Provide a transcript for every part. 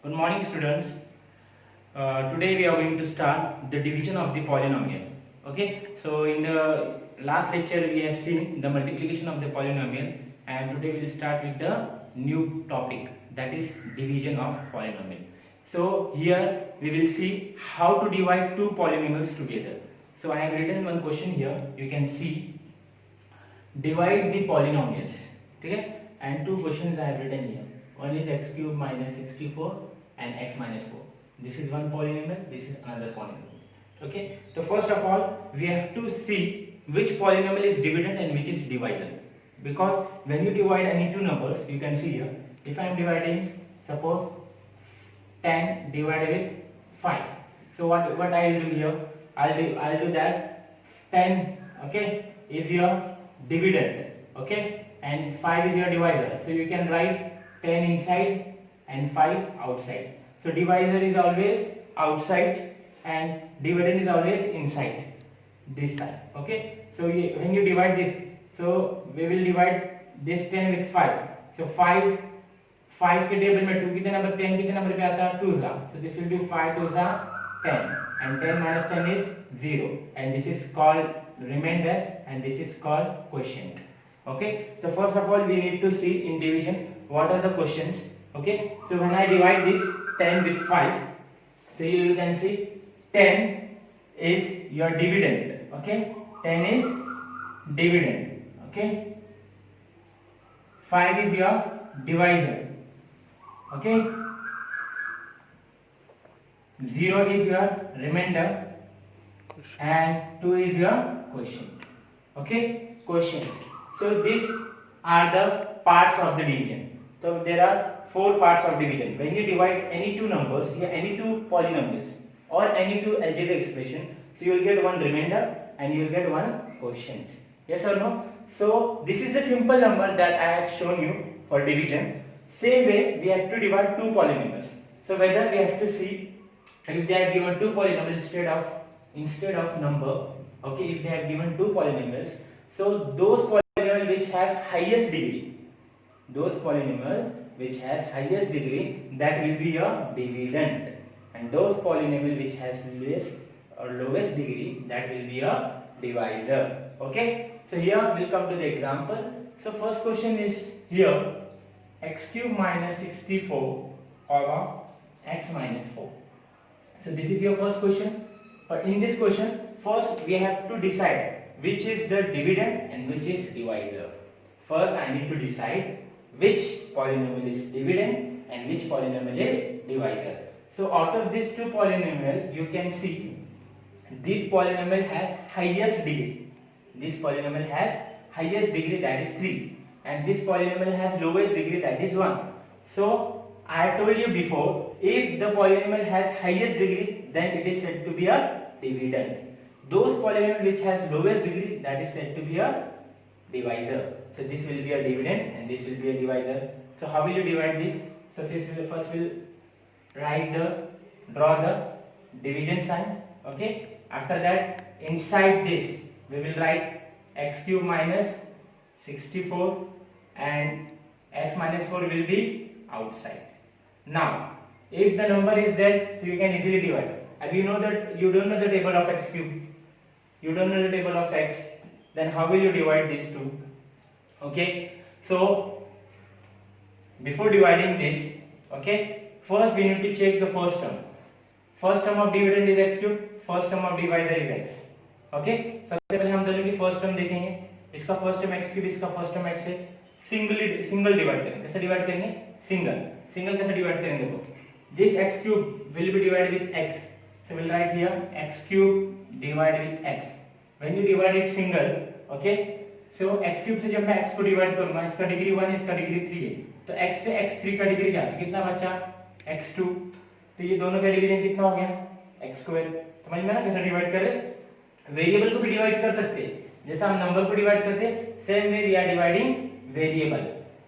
Good morning, students. Today we are going to start the division of the polynomial. Okay, so in the last lecture we have seen the multiplication of the polynomial, and today we will start with the new topic, that is division of polynomial. So here we will see how to divide two polynomials together. So I have written one question here. You can see divide the polynomials. Okay, and two questions I have written here. One is x cube minus 64 and x minus 4. This is one polynomial, this is another polynomial. Okay, so first of all we have to see which polynomial is dividend and which is divisor, because when you divide any two numbers, you can see here, if I am dividing suppose 10 divided with 5, so what I will do here, I'll do that 10, okay, is your dividend, okay, and 5 is your divisor. So you can write 10 inside and 5 outside. So divisor is always outside and dividend is always inside this side. Okay, so when you divide this, so we will divide this 10 with 5. So 5 के table में 2 कितने number, 10 कितने number पे आता है 2 सा. So this will be 5 2 सा 10 and 10 minus 10 is 0, and this is called remainder and this is called quotient. Okay, so first of all we need to see in division what are the quotients. Okay, so when I divide this 10 with 5, so you can see 10 is your dividend. Okay, 10 is dividend. Okay, 5 is your divisor. Okay, 0 is your remainder and 2 is your quotient. Okay, quotient. So these are the parts of the division. So there are 4 parts of division. When you divide any two numbers, any two polynomials or any two algebraic expression, so you will get one remainder and you will get one quotient. Yes or no? So this is the simple number that I have shown you for division. Same way we have to divide two polynomials. So whether we have to see if they are given two polynomials instead of number. Okay, if they have given two polynomials, so those polynomials which have highest degree, that will be your dividend, and those polynomial which has least or lowest degree, that will be your divisor. Okay, so here we'll come to the example. So first question is here, x cube minus 64 over x minus 4. So this is your first question. But in this question, first we have to decide which is the dividend and which is divisor. First I need to decide which polynomial is dividend and which polynomial is divisor. So out of these two polynomial, you can see this polynomial has highest degree. This polynomial has highest degree, that is 3, and this polynomial has lowest degree, that is 1. So I told you before, if the polynomial has highest degree, then it is said to be a dividend. Those polynomial which has lowest degree, that is said to be a divisor. So this will be a dividend and this will be a divisor. So how will you divide this? So first we'll draw the division sign. Okay. After that, inside this we will write x cube minus 64 and x minus 4 will be outside. Now, if the number is there, so you can easily divide. And you know that you don't know the table of x cube, you don't know the table of x, then how will you divide these two? Okay, so before dividing this, okay, first we need to check the first term. First term of dividend is x cube, first term of divisor is x. Okay, सबसे पहले हम दोनों की first term देखेंगे. इसका first term x cube, इसका first term x है. Single divide करेंगे. कैसे डिवाइड करेंगे? सिंगल कैसे डिवाइड करेंगे? देखो, this x cube will be divided with x, so we'll write here x cube divided with x. When you divide it single, okay, so x cube से जब मैं x को डिवाइड करूंगा, इसका डिग्री 1 है, इसका डिग्री 3 है, तो x से x3 का डिग्री क्या है? कितना बचा? x2. तो ये दोनों का डिवीजन कितना हो गया? x square. समझ में ना कैसे डिवाइड करें? वेरिएबल को भी डिवाइड कर सकते हैं, जैसा हम नंबर को डिवाइड करते हैं, same way we are dividing variable.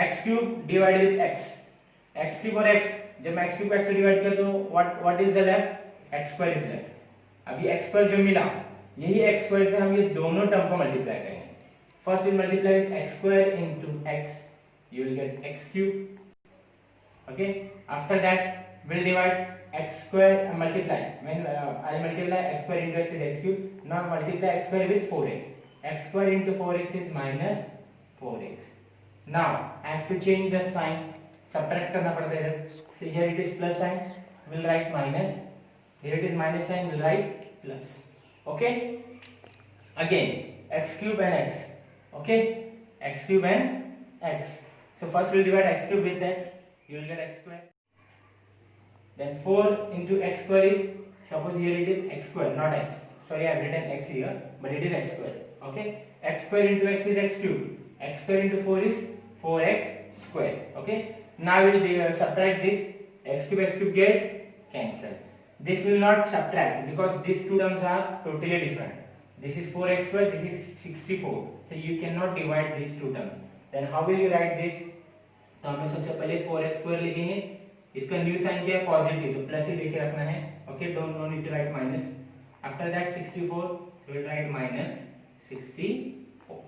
x cube divide with x cube और x, जब मैं x क्यूब को x से डिवाइड कर दूं, what is the left? x square is left. अभी x स्क्वायर जो मिला, यही x स्क्वायर से हम ये दोनों टर्म को मल्टीप्लाई करेंगे. First will multiply with x square into x, you will get x cube. Okay, after that will divide x square and multiply. When I multiply x square into x is x cube. Now multiply x square with 4x. X square into 4x is minus 4x. Now I have to change the sign. Subtract करना पड़ता है इधर. So here it is plus sign. Will write minus. Here it is minus sign. Will write plus. Okay. Again x cube and x. Okay. X cube and x. So first we'll divide x cube with x. You will get x square. Then 4 into x square is, suppose here it is x square, not x. Sorry, I have written x here, but it is x square. Okay. X square into x is x cube. X square into 4 is 4x square. Okay. Now we will subtract this. X cube get cancelled. This will not subtract because these two terms are totally different. This is 4x square, this is 64. So you cannot divide these two terms. Then how will you write this? तो हमें सबसे पहले 4x square लिखेंगे. इसका new sign क्या है? Positive, तो plus ही लेके रखना है. Okay, don't no need to write minus. After that 64, so we'll write minus 64.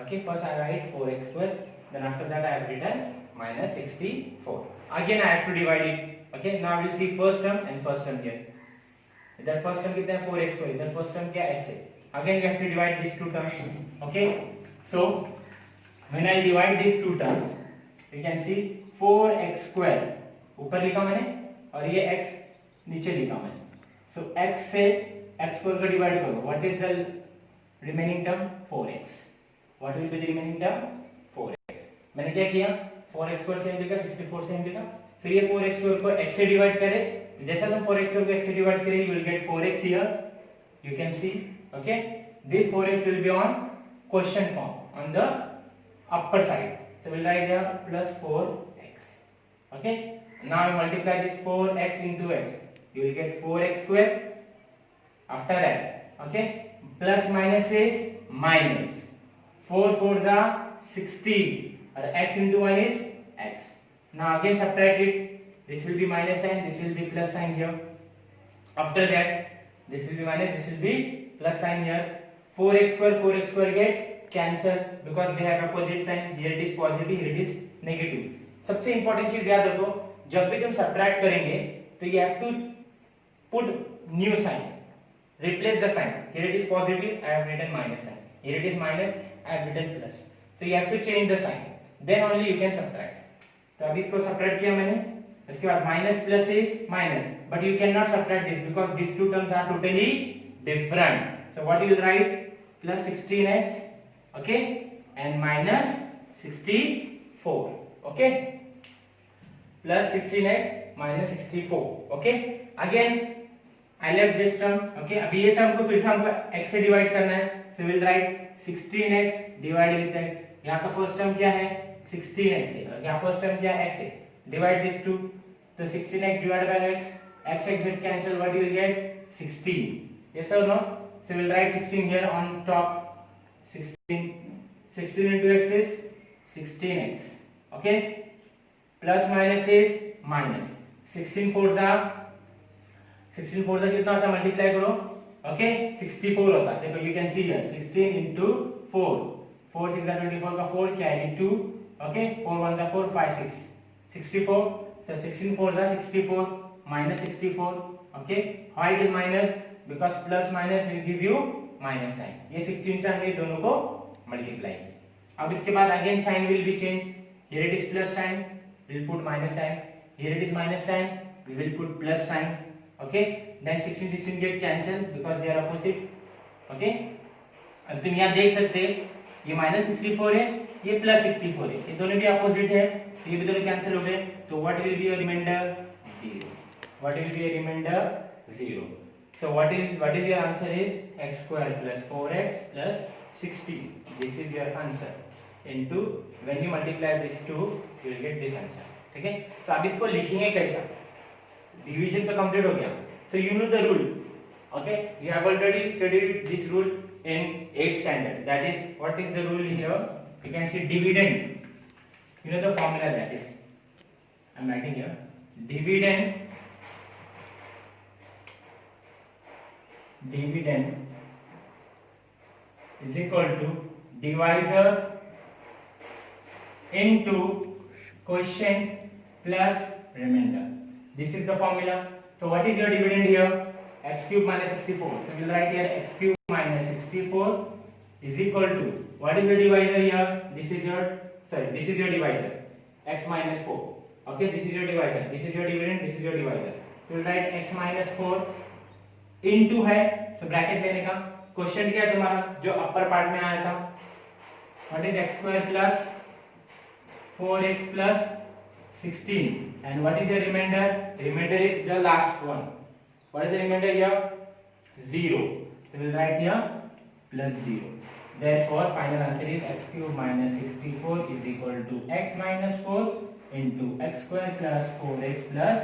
Okay, first I write 4x square, then after that I have written minus 64. Again I have to divide it. Okay, now we'll see first term and first term here. इधर first term कितना है? 4x square. इधर first term क्या x है? Again we have to divide these two terms. Okay, so when I divide these two terms, you can see 4x square ऊपर लिखा मैंने और ये x नीचे लिखा मैंने. So x से x square का डिवाइड करो. What is the remaining term? 4x. What will be the remaining term? 4x. मैंने क्या किया? 4x square सेम लिखा, 64 सेम लिखा. फिर ये 4x square को x से डिवाइड करे. जैसा तुम 4x square को x से डिवाइड करे, you will get 4x here. You can see. Okay. This 4x will be on question form on the upper side. So we'll write here plus 4x. Okay. Now I multiply this 4x into x. You will get 4x square. After that, okay, plus minus is minus. 4 4s are 16. Or x into 1 is x. Now again subtract it. This will be minus sign. This will be plus sign here. After that, this will be minus. This will be plus sign here. 4x square get cancelled because they have opposite sign. Here it is positive. Here it is negative. सबसे important चीज याद रखो. जब भी तुम subtract करेंगे तो you have to put new sign, replace the sign. Here it is positive, I have written minus sign. Here it is minus, I have written plus. So you have to change the sign, then only you can subtract. तो अभी इसको subtract किया मैंने. इसके बाद minus plus is minus, but you cannot subtract this because these two terms are totally different. So what you will write? Plus 16x, okay, and minus 64. Okay. Plus 16x minus 64. Okay. Again I left this term. Okay. अभी ये term को फिर से हमको x से divide करना है. So we'll write 16x divided with x. यहाँ का first term क्या है? 16x है. यहाँ first term क्या है? x है. Divide this two. तो 16x divided by x. X get cancel. What you will get? 16. Yes or no? So we'll write 16 here on top. 16. 16 into x is 16x. Okay. Plus minus is minus. 16 4s are कितना होता है? Multiply करो. Okay, 64 होता है. देखो you can see here 16 into 4. 4 6 24 का 4 carry 2. Okay, 4 1 का 4 5 6 64. So 16 4s are 64 minus 64. Okay, why it is minus? Because plus minus will give you minus sign. ये 16 से हमने दोनों को मल्टीप्लाई किया. अब इसके बाद again sign will be changed. Here it is plus sign. We will put minus sign. Here it is minus sign. We will put plus sign. Okay. Then 16 get cancelled because they are opposite. Okay. अब तुम यहाँ देख सकते ये minus 64 है, ये plus 64 है. ये दोनों भी opposite है, तो ये भी दोनों cancel हो गए. तो what will be your remainder? 0. What will be your remainder? 0. So what is your answer is x square plus 4x plus 16. This is your answer. Into when you multiply these two, you will get this answer. ठीक है. तो अब इसको लिखेंगे कैसा? Division तो complete हो गया. So you know the rule. Okay. You have already studied this rule in 8th standard. That is, what is the rule here? You can see dividend. You know the formula that is. I am writing here. Dividend is equal to divisor into quotient plus remainder. This is the formula. So what is your dividend here? X cube minus 64. So we will write here x cube minus 64 is equal to, what is the divisor here? This is your divisor, x minus 4. Okay, this is your divisor, this is your dividend, this is your divisor. So we will write x minus 4 into है, so bracket लेने का. Question क्या है तुम्हारा जो upper part में आया था? What is x square plus 4x plus 16, and what is the remainder? Remainder is the last one. What is the remainder here? 0. So we will write here plus 0. Therefore final answer is x cube minus 64 is equal to x minus 4 into x square plus 4x plus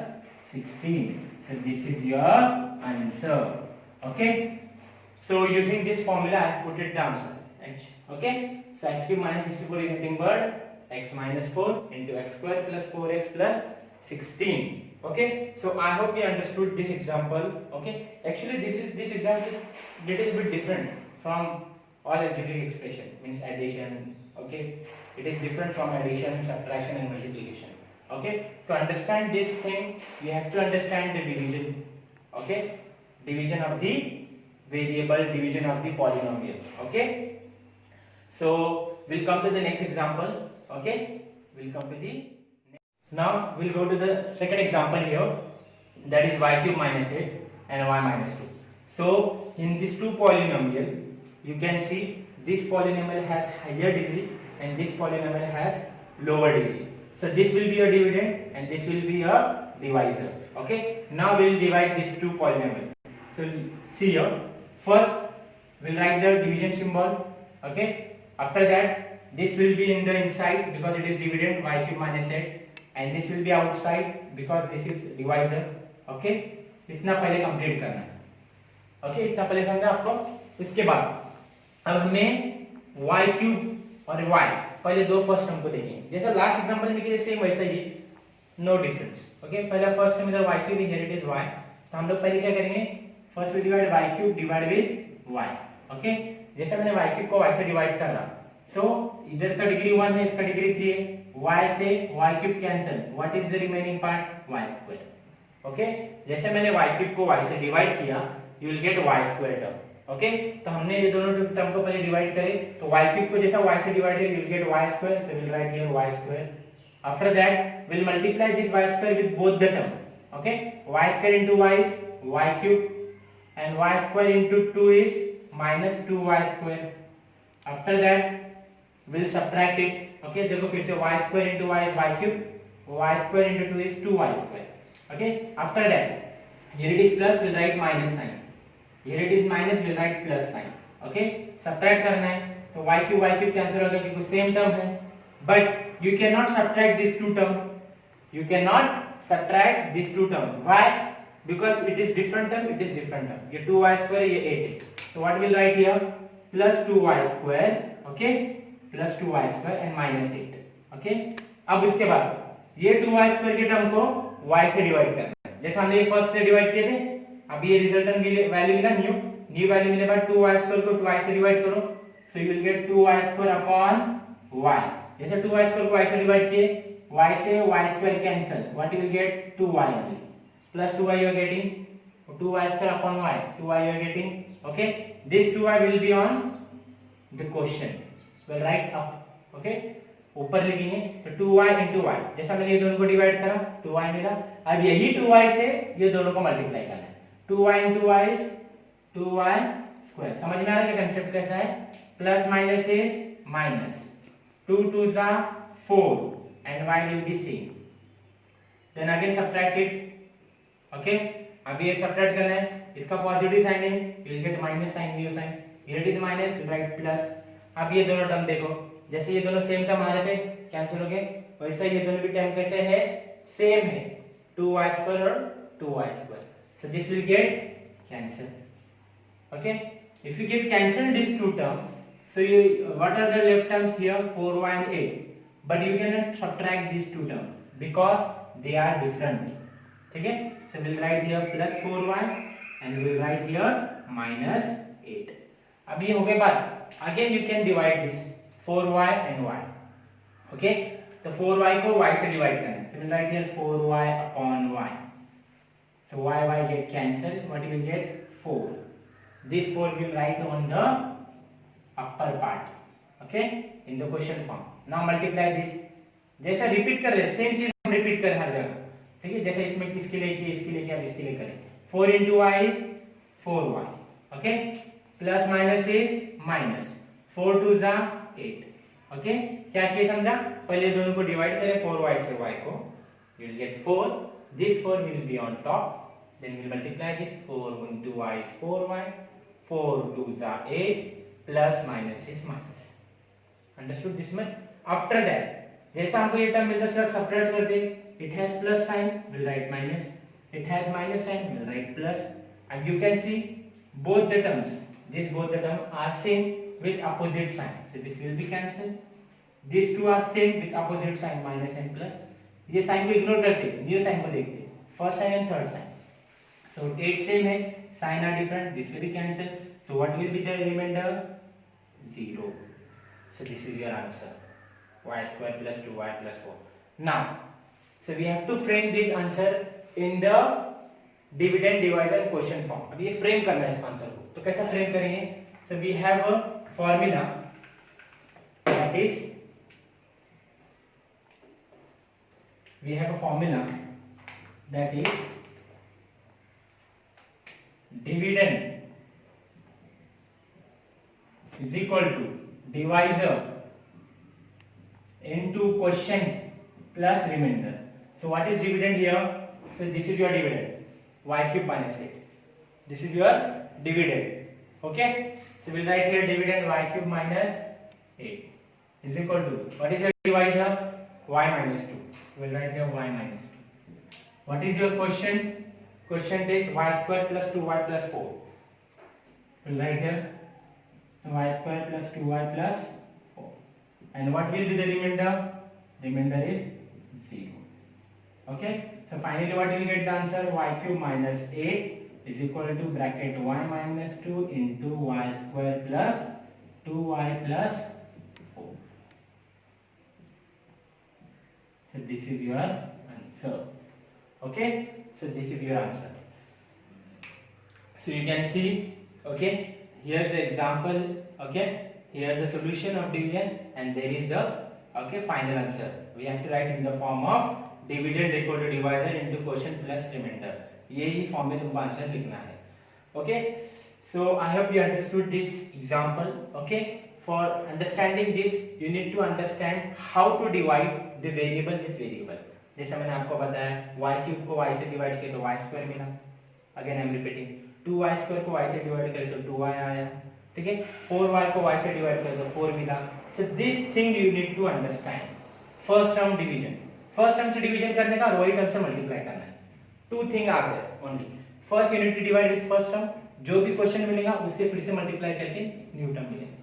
16. So this is your answer. Okay, so using this formula I have put it down, sir. Okay, so x cube minus 64 is nothing but x minus 4 into x square plus 4x plus 16. Okay, so I hope you understood this example. Okay, actually this example is little bit different from all algebraic expression, means addition. Okay, it is different from addition, subtraction and multiplication. Okay, to understand this thing you have to understand the division. Okay, division of the variable, division of the polynomial. Okay, so we'll come to the next example. Okay, we'll come to the now we'll go to the second example here, that is y cube minus 8 and y minus 2. So in these two polynomial you can see this polynomial has higher degree and this polynomial has lower degree. So this will be a dividend and this will be a divisor. Okay, now we will divide these two polynomials. So see here, first we'll write the division symbol. Okay, after that this will be in the inside because it is dividend y cube minus 8, and this will be outside because this is divisor. Okay, इतना पहले complete करना है. Okay, इतना पहले समझा आपको. इसके बाद अब हमें y क्यूब और y पहले दो फर्स्ट टर्म को देखेंगे. जैसा लास्ट एग्जांपल में किया सेम वैसा ही, नो डिफरेंस. ओके, पहला फर्स्ट टर्म इधर y cube here it is y. तो हम लोग पहले क्या करेंगे, first we divide y cube divide with y. Okay, जैसे मैंने y क्यूब को y से डिवाइड कर रहा, सो इधर का डिग्री 1 है, इसका डिग्री 3 है. y से y cube cancel, what is the remaining part? y square. Okay, जैसे मैंने y क्यूब को y से डिवाइड किया, you will gate y square term. Okay, तो हमने ये दोनों टर्म को पहले डिवाइड करे, तो y क्यूब को जैसा y से डिवाइड किया, you will gate y square. So will write here y square. After that will multiply this y square with both the term. Okay, y square into y is y cube and y square into 2 is minus 2y square. After that we'll subtract it. Okay, देखो फिर से y square into y is y cube, y square into 2 is 2y square. Okay, after that here it is plus, we'll write minus sign. Here it is minus, we'll write plus sign. Okay, subtract करना है तो y cube cancel हो गया क्योंकि same term है. But you cannot subtract these two term. You cannot subtract these two term. Why? Because it is different term, it is different term. ये 2y square, ये 8 है. So what will write here? Plus 2y square. Okay, plus 2y square and minus 8. Okay, अब इसके बाद ये 2y square के term को y से डिवाइड करना है. जैसे हमने ये फर्स्ट से डिवाइड किए थे, अब ये रिजल्टेंट वैल्यू मिला न्यू वैल्यू मिले बाद 2y square को 2y से डिवाइड करो. So you will get 2y square upon y. जैसे 2y square को y से डिवाइड किए, y से y square cancel, what you will get? 2y only. Plus 2y you are getting, 2y square upon y, 2y you are getting. Okay, this 2y will be on the question, well right up. Okay, ऊपर लिखेंगे तो 2y into y, जैसा मैंने ये दोनों को divide करा 2y मिला. अब यही 2y से ये दोनों को मल्टीप्लाई करना है. 2y into y is 2y square. समझ में आ रहा है कि कंसेप्ट कैसा है? Plus minus is minus, 2 2s are 4 and y will be same. Then again subtract it. Okay, अभी एक सब्ट्रैक्ट करना है, इसका पॉजिटिव साइन है, you will get minus sign, new sign. Here it is minus, you write plus. अब ये दोनों term देखो, जैसे ये दोनों सेम टर्म आ रहे थे कैंसिल हो गए, वैसे ये दोनों भी टर्म कैसे है? सेम है, 2y स्क्वायर और 2y square. So this will get cancel. Okay, if you give cancel this two term, so you what are the left terms here? 4y and 8. But you can not subtract this two term because they are different. ठीक है, so we'll write here plus 4y and we'll write here minus 8. अब ये हो गए बात. Again you can divide this 4y and y. Okay, तो 4y को y से डिवाइड करना है, so we'll write here 4y upon y. So y get cancelled. What you will get? 4. This 4 will write on the upper part, okay, in the question form. Now multiply this. जैसा repeat कर रहे same चीज हम repeat करें हर जगह, ठीक है. जैसे इसमें इसके लिए किए, इसके लिए किया, इसके लिए करें. 4 into y is 4y, okay. Plus minus is minus. 4 2 जा 8, ओके. क्या किए समझा? पहले दोनों को डिवाइड करें 4y से y को, you will get 4. This 4 will be on top. Then we'll multiply this. 4 into y is 4y. 4 2 जा 8. Plus minus is minus. Understood this much? After that, जैसा हमको ये टर्म मिलता है सब्ट्रैक्ट कर दे. It has plus sign, we'll write minus. It has minus sign, we'll write plus. And you can see both the terms. Both the terms are same with opposite sign. So this will be cancelled. These two are same with opposite sign, minus and plus. ये sign को ignore करते, new sign को देखते. First sign and third sign. So 8 same है, sign are different. This will be cancelled. So what will be the remainder? 0. So this is your answer. Y square plus 2y plus 4. Now, so we have to frame this answer in the dividend divisor question form. अब ये frame करना है इस answer को. तो कैसा frame करेंगे? So we have a formula that is, dividend is equal to divisor into quotient plus remainder. So what is dividend here? So this is your dividend, y cube minus 8. This is your dividend, okay. So we'll write here dividend y cube minus 8 is equal to, what is your divisor? Y minus 2. We'll write here y minus 2. What is your quotient? Quotient is y square plus 2y plus 4. We'll write here y square plus 2y plus 4. And what will be the remainder? Remainder is 0. Okay. So finally what will get the answer? Y cube minus 8 is equal to bracket y minus 2 into y square plus 2y plus 4. So this is your answer. Okay. So this is your answer. So you can see, okay, here the example, okay, here the solution of division, and there is the, okay, final answer. We have to write in the form of dividend equal to divisor into quotient plus remainder. यही form में तुमको answer लिखना है. Okay. So I hope you understood this example. Okay. For understanding this, you need to understand how to divide the variable with variable. जैसे मैंने आपको बताया y cube को y से डिवाइड किया तो y स्क्वायर मिला. Again I am repeating. 2y square को y से डिवाइड करें तो 2y आया. ठीक है. 4y को y से डिवाइड करें तो 4 मिला. So this thing you need to understand. First term division, first term से डिवीजन करने का और वही टर्म से मल्टीप्लाई करना है. Two thing are there only. First you need to divide with first term. जो भी क्वेश्चन मिलेगा उससे फिर से मल्टीप्लाई करके न्यू टर्म मिलेगा.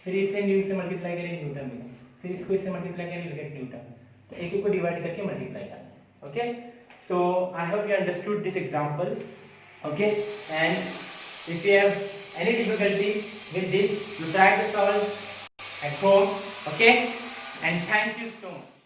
फिर इससे न्यू से मल्टीप्लाई करेंगे न्यू टर्म मिलेगा. फिर इसको इससे मल्टीप्लाई करेंगे विल गेट न्यू टर्म. तो एक एक को डिवाइड करके मल्टीप्लाई करना है. Okay. So I hope you understood this example. Okay. And if you have any difficulty with this, you try to solve at home. Okay. And thank you so much.